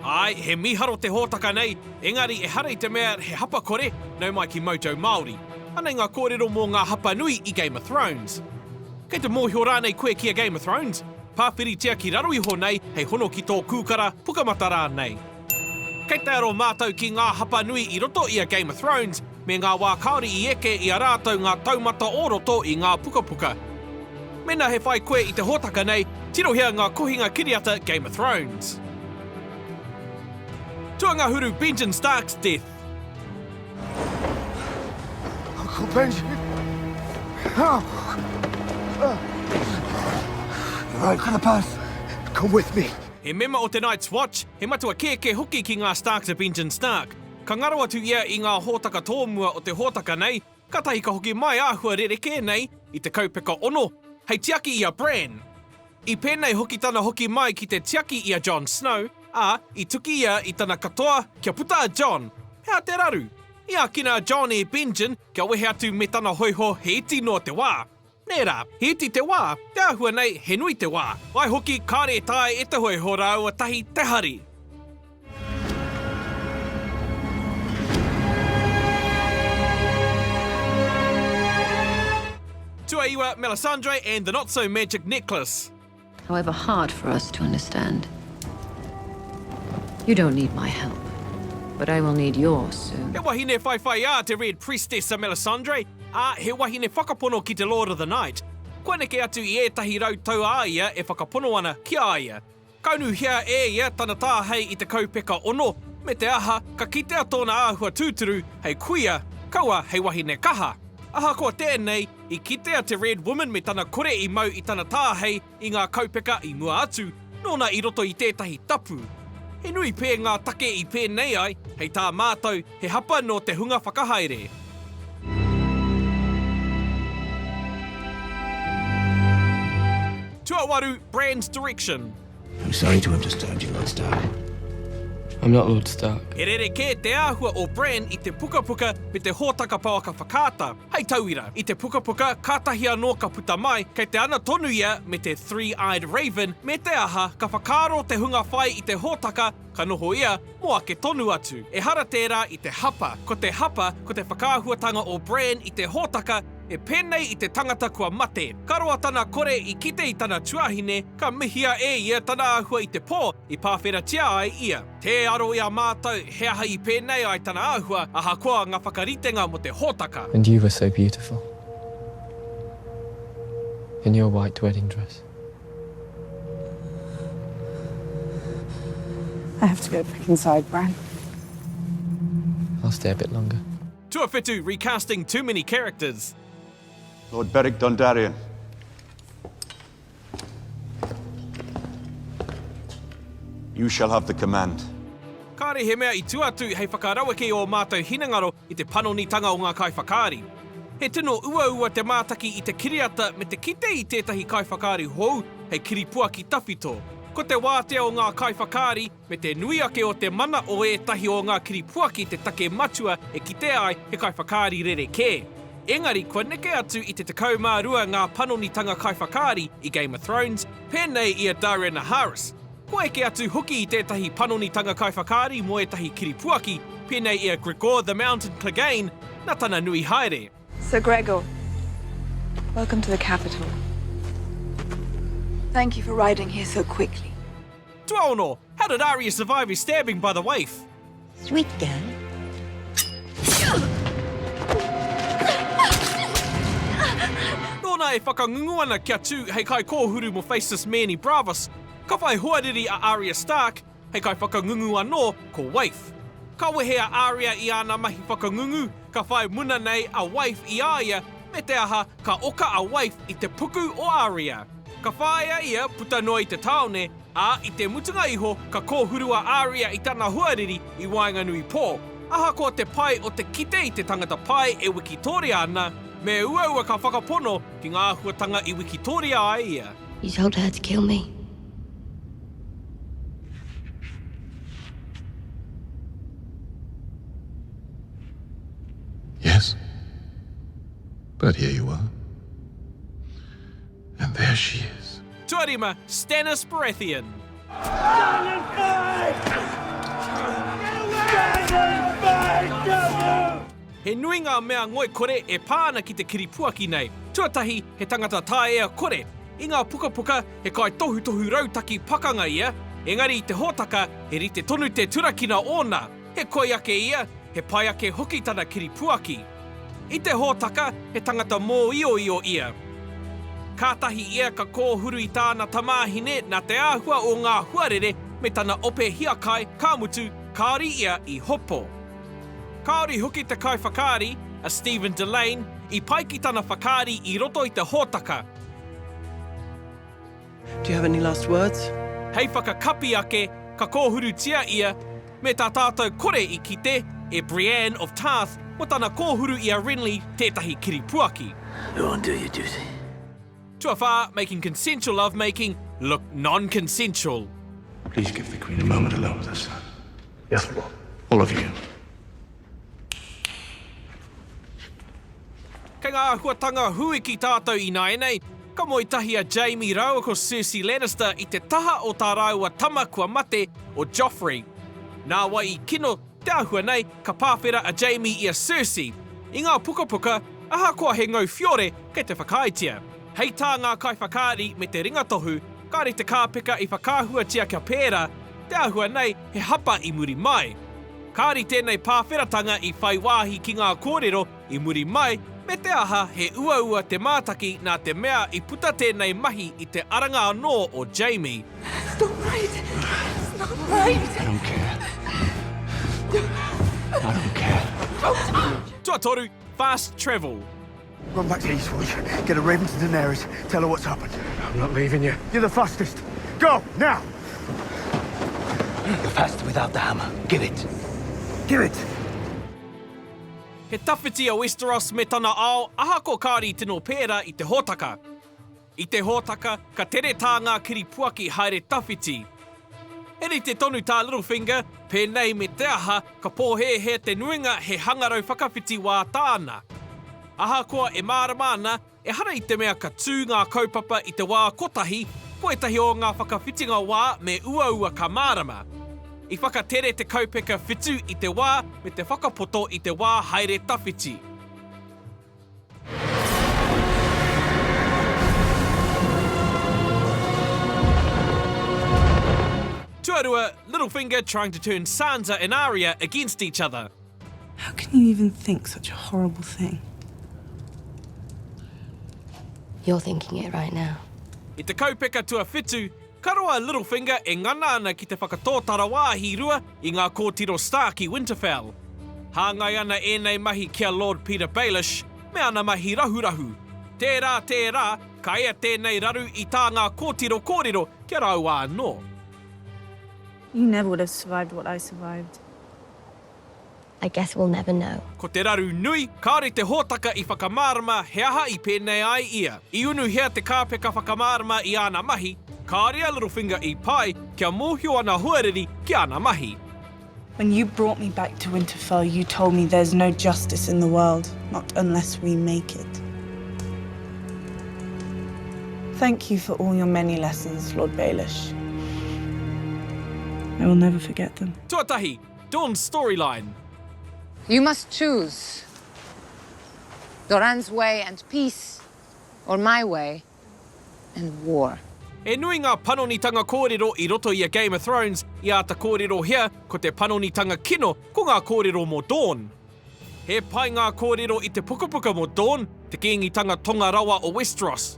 Ai, he miharo te hōtaka nei, engari e hara I te mea he hapa kore, nau mai ki mojo Māori. Ana ngā kōrero mō ngā hapa nui I Game of Thrones. Kei te mōhio rānei koe kia Game of Thrones, pāwhiri tia ki raro iho nei, hei hono ki tō kūkara, pukamata rānei. Kei te aro mātau ki ngā hapa nui I roto I a Game of Thrones, me ngā wā kāore I eke I a rātou ngā taumata o roto I ngā pukapuka. Mena he whai koe I te hōtaka nei, tirohia ngā kohinga kiriata Game of Thrones. Tuanga huru Benjen Stark's death. Uncle Benjen. You're right for the pass. Come with me. He mema o te Night's Watch, he matua keke hoki ki ngā Starks a Benjen Stark. Ka ngaro atu ia I ngā hōtaka tōmua o te hōtaka nei, ka tahi ka hoki mai āhua rereke nei I te kaupeka ono, hei tiaki I a Bran. I pēnei hoki tana hoki mai ki te tiaki I a Jon Snow, a I tuki ia I tana katoa kia puta a Jon. Hea te raru. Ia kina Jon e Benjen kia wehe atu me tana hoiho he iti no te wā. Nērā, he iti te wā, te ahua nei he nui te wā. Wai hoki kāre tae e te hoiho rau a tahi te hari. Tuaiwa, Melisandre and the not-so-magic necklace. However hard for us to understand. You don't need my help, but I will need yours soon. He wahine whaiwhai a te Red Priestess a Melisandre, a he wahine whakapono ki te Lord of the Night. Koe neke atu I ētahi rātou a ia e whakapono ana ki a ia. Kaunu hea e ia tana tāhei I te kaupeka ono, me te aha ka kitea tōna āhua tūturu hei kuia, kaua hei wahine kaha. Aha ko tēnei, I kitea te Red Woman me tana kore I mau I tana tāhei I ngā kaupeka I mua atu, nōna I roto I tētahi tapu. He nui pē ngā take I pēnei ai, hei tā mātau, he hapa no te hunga whakahaere. Tuawaru, Bran's direction. I'm sorry to have disturbed you, Lord Stark. I'm not Lord Stark. He rereke te āhua o Bran I te pukapuka me te hōtaka pauaka whakaata. Hei tauira, I te pukapuka kātahi anō ka puta mai, kei te ana tonu ia me te three-eyed raven, me te aha ka whakaaro te hunga whai I te hōtaka, ka noho ia, moa ke tonu atu. E hara tērā I te hapa. Ko te hapa, ko te whakaahuatanga o Bran I te hōtaka, e pēnei I te tangata kua mate. Karoa tana kore I kite I tana tuahine, ka mihia e ia tana āhua I te pō, I pāwhera tia ai ia. Te aro ia mātau, he aha I pēnei ai tana āhua, aha koa ngā whakaritenga mo te hōtaka. And you were so beautiful. In your white wedding dress. I have to go back inside, Bran. I'll stay a bit longer. Tuawhitu recasting too many characters. Lord Beric Dondarrion. You shall have the command. Kāre he mea I tuatu hei whakarawake o mātou hinangaro I te panonitanga o ngā kaiwhakaari. He tino ua te mātaki I te kiriata me te kite I tētahi kaiwhakaari hou hei kiripua ki tawhito. Ko te wātea o ngā kaiwhakaari me te nui ake o te mana o ētahi o ngā kiripua ki te take matua e kite ai he kaiwhakaari rereke. Engari, kua neke atu I te tekau mā rua ngā panonitanga kaiwhakaari I Game of Thrones, pēnei I a Daenerys Harris. Ko eke atu hoki I tētahi panonitanga kaiwhakaari mo ētahi kiripuaki, pēnei I a Gregor the Mountain Clegane, nā tana nui haere. Sir Gregor, welcome to the capital. Thank you for riding here so quickly. Tuaono, how did Arya survive his stabbing by the waif? Sweet girl. Nōna e whakangungu ana kia tū hei kai kōhuru mo Faceless Manny Bravos, ka whai hoariri a Arya Stark, hei kai whakangungu anō ko waif. Ka wehe a Arya I ana mahi whakangungu, ka whai muna nei a waif I aia, me te aha ka oka a waif I te puku o Arya. Ka whaia ia puta noa I te taone, a I te mutunga iho ka kōhuru a Arya I tana huariri I Wainganui pō. Aha ko te pai o te kite I te tangata pai e Wikitoria ana, me ua ka whakapono ki ngā huatanga I Wikitoria ai ia. You told her to kill me. Yes. But here you are. And there she is. Tuarima, Stannis Baratheon. He nui ngā mea ngoi kore e pāna ki te kiripuaki nei. Tuatahi, he tangata tāea kore. I ngā pukapuka, he kai tohu rautaki pakanga ia. Engari i te hōtaka, he rite tonu te turakina ōna. He koi ake ia, he pai ake hoki tana kiripuaki. I te hōtaka, he tangata mō io ia. Kātahi ia ka kōhuru i tāna tamāhine nā te āhua o ngā huarere me tana ope hiakai, kāmutu, kāri ia i hopo. Kāore hoki te kai whakaari, a Stephen Delane, I pai ki tana whakaari I roto I te hōtaka. Do you have any last words? Hei whakakapi ake, ka kōhuru tia ia, me tā tātou kore I kite, e Brienne of Tarth, mo tana kōhuru I a Renly, tētahi kiripuaki. Go on, do your duty. Tuawha, making consensual lovemaking look non-consensual. Please give the Queen a moment alone with her son. Yes, Lord. All of you. Kei ngā huatanga hui ki tātou I naenei, ka moitahi a Jaime raua ko Cersei Lannister I te taha o tā raua tama kua mate o Joffrey. Nā wai I kino, te ahua nei, ka pāwhera a Jaime I a Cersei. I ngā pukapuka, aha kua he ngau fiore kei te whakaitia. Hei tā ngā kai whakaari me te ringatohu, kāre te kāpeka I whakāhua tia kia pēra, te ahua nei he hapa I muri mai. Kāri tēnei pāwheratanga I whai wāhi ki ngā kōrero I muri mai, me te aha he ua te mātaki nā te mea I puta tēnei mahi I te aranga anō o Jaime. It's not right. It's not right. I don't care. I don't care. Tuatoru, fast travel. Run back to Eastwood. Get a raven to Daenerys. Tell her what's happened. I'm not leaving you. You're the fastest. Go, now! You're faster without the hammer. Give it. Give it! He tawhiti a Westeros me tana ao, aha ko kāri tino pēra I te hōtaka. I te hōtaka, ka tere tā ngā kiripuaki haere tawhiti. Eri te tonu tā Littlefinger, pēnei me te aha, ka pōhehe te nuinga he hangarau whakawhiti wā tāna. Aha koa e māramana, e hara I te mea ka tū ngā kaupapa I te wā kotahi, poetahi o ngā whakawhitinga wā me ua ka mārama. I whakatere te kaupeka whitu I te wā me te whakapoto I te wā haere tawhiti. Tuarua, Littlefinger trying to turn Sansa and Arya against each other. How can you even think such a horrible thing? You're thinking it right now. I te kaupeka tua whitu, karoa Littlefinger e ngana ana ki te whakatōtara wāhi rua I ngā kōtiro Stark I Winterfell. Hāngai ana ēnei mahi kia Lord Peter Baelish, me ana mahi rahurahu. Tērā, ka ea tēnei raru I tā ngā kōtiro kōrero kia rau anō. You never would have survived what I survived. I guess we'll never know. Ko te raru nui, kāre te hōtaka I whakamārama he aha I pēnei ai ia. I unu hea te kāpeka whakamārama I ana mahi, kāre a Littlefinger I pai kia mōhio ana huareri ki ana mahi. When you brought me back to Winterfell, you told me there's no justice in the world, not unless we make it. Thank you for all your many lessons, Lord Baelish. I will never forget them. Tuatahi, Dawn's storyline. You must choose. Doran's way and peace, or my way and war. E nui ngā panonitanga kōrero I roto I a Game of Thrones, I ata kōrero hea ko te panonitanga kino ko ngā kōrero mō Dawn. He pai ngā kōrero I te pukapuka mō Dawn, te kīngitanga tonga rawa o Westeros.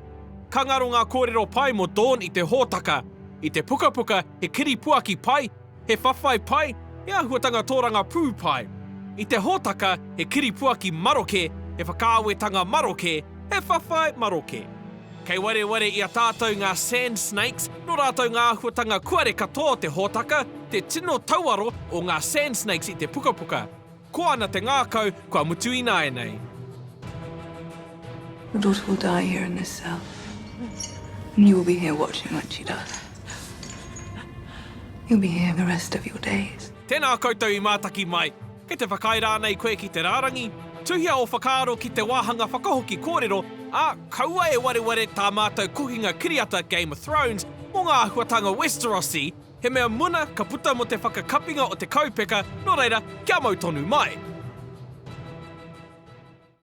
Ka ngaro ngā kōrero pai mō Dawn I te hōtaka. I te pukapuka he kiripuaki pai, he whawhai pai, he ahuatanga tōranga pū pai. I te hōtaka he kiripuaki maroke, he whakāwetanga maroke, he whawhai maroke. Kei ware I a tātou ngā sand snakes, no rātou ngā ahuatanga kuare katoa te hōtaka, te tino tauaro o ngā sand snakes I te pukapuka. Ko ana te ngākau kua mutu I naenei. Your daughter will die here in this cell. And you will be here watching what she does. You'll be here the rest of your days. Tēnā koutou I mātaki mai. Kei te whakaira nei koe ki te rārangi, tuhia o whakaaro ki te wāhanga whakahoki kōrero, a kaua e wareware tā mātou kuhinga kiriata Game of Thrones, mō ngā ahuatanga Westerosi, he mea muna ka puta mo te whakakapinga o te kaupeka, no reira, kia mau tonu mai.